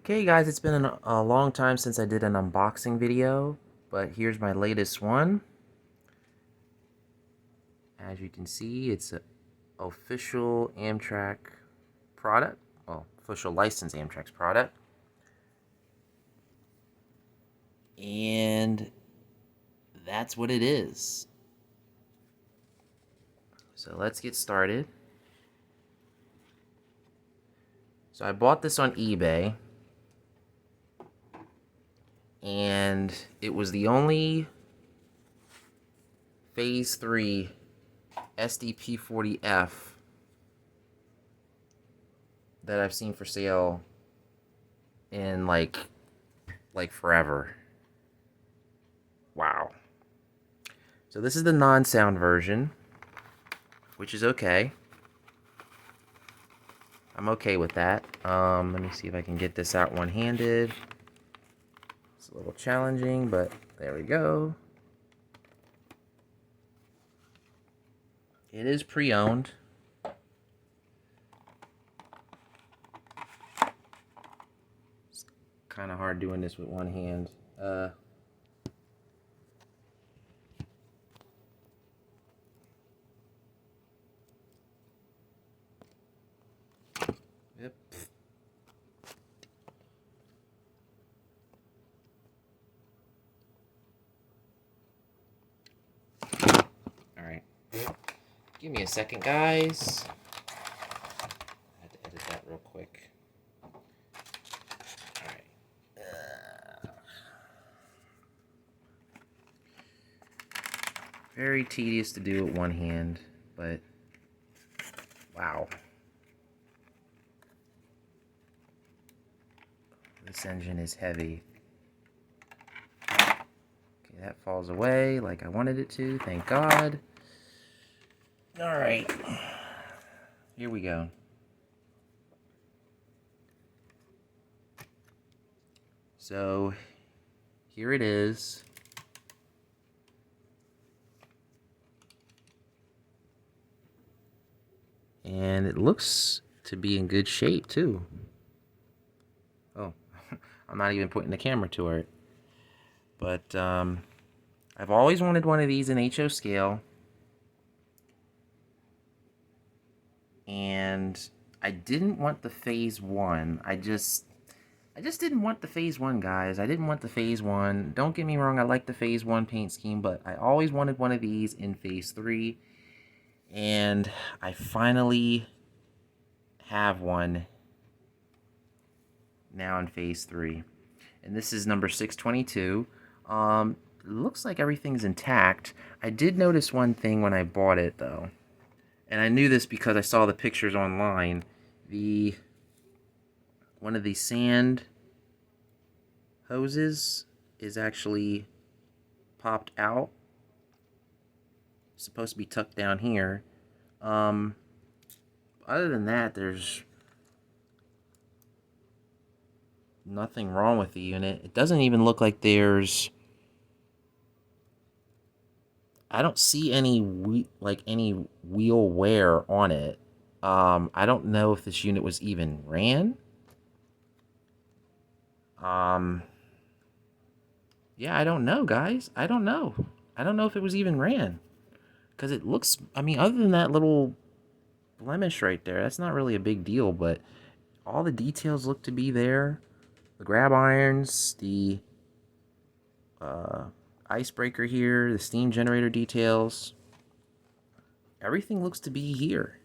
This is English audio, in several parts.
Okay guys, it's been a long time since I did an unboxing video, but here's my latest one. As you can see, it's an official Amtrak product, well, official licensed Amtrak's product. And that's what it is. So let's get started. So I bought this on eBay, and it was the only Phase 3 SDP40F that I've seen for sale in like forever. Wow. So this is the non-sound version, which is okay. I'm okay with that. Let me see if I can get this out one-handed. It's a little challenging, but there we go. It is pre-owned. It's kind of hard doing this with one hand. Yep. All right. Give me a second, guys. I had to edit that real quick. All right. Very tedious to do with one hand, but wow. This engine is heavy. Okay, that falls away like I wanted it to, thank God. All right, here we go. So here it is. And it looks to be in good shape too. Oh, I'm not even putting the camera to it. But I've always wanted one of these in HO scale. And I didn't want the Phase 1. I just didn't want the Phase 1, guys. I didn't want the Phase 1. Don't get me wrong, I like the Phase 1 paint scheme, but I always wanted one of these in Phase 3. And I finally have one now in Phase 3. And this is number 622. It looks like everything's intact. I did notice one thing when I bought it, though. And I knew this because I saw the pictures online. One of the sand hoses is actually popped out. It's supposed to be tucked down here. Other than that, there's nothing wrong with the unit. It doesn't even look like there's... I don't see any wheel wear on it. I don't know if this unit was even ran. Yeah, I don't know, guys. I don't know. I don't know if it was even ran. Because it looks, I mean, other than that little blemish right there, that's not really a big deal, but all the details look to be there. The grab irons, the icebreaker here, the steam generator details. Everything looks to be here.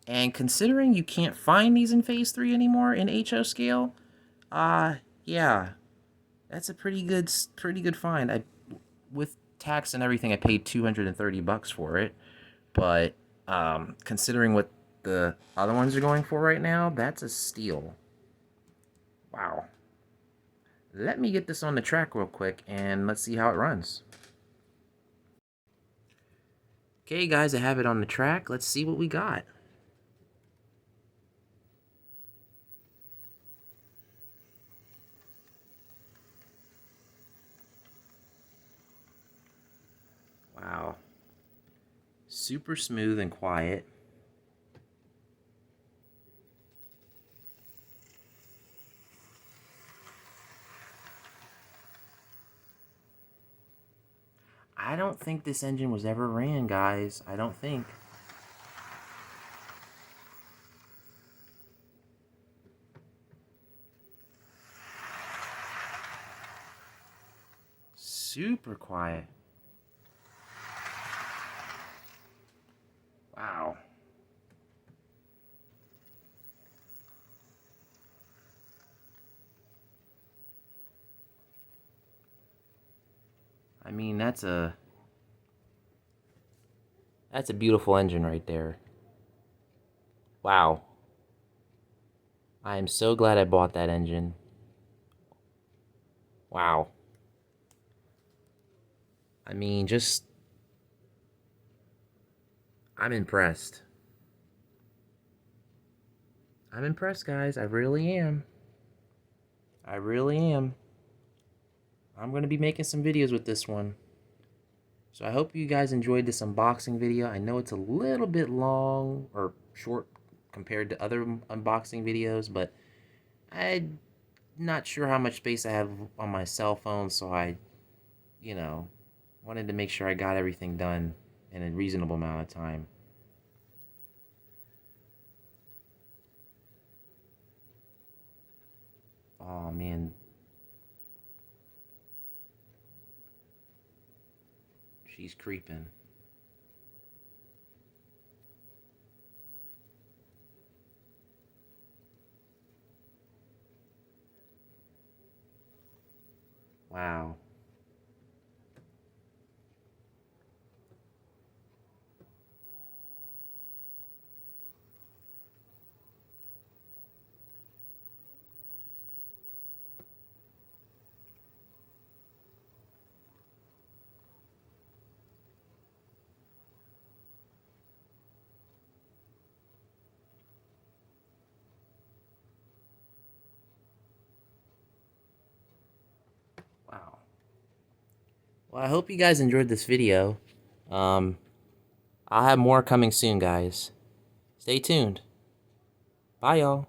And considering you can't find these in Phase 3 anymore in HO scale, yeah, that's a pretty good find. With tax and everything, I paid $230 for it. But considering what the other ones are going for right now, that's a steal. Wow. Let me get this on the track real quick and let's see how it runs. Okay, guys, I have it on the track. Let's see what we got. Wow. Super smooth and quiet. I don't think this engine was ever ran, guys. I don't think. Super quiet. Wow. I mean, that's a beautiful engine right there. Wow. I am so glad I bought that engine. Wow. I mean, just I'm impressed. I'm impressed, guys. I really am. I really am. I'm going to be making some videos with this one. So I hope you guys enjoyed this unboxing video. I know it's a little bit long or short compared to other unboxing videos, but I'm not sure how much space I have on my cell phone, so I, wanted to make sure I got everything done in a reasonable amount of time. Oh, man. She's creeping. Wow. Wow. Well, I hope you guys enjoyed this video. Um, I'll have more coming soon, guys. Stay tuned. Bye, y'all.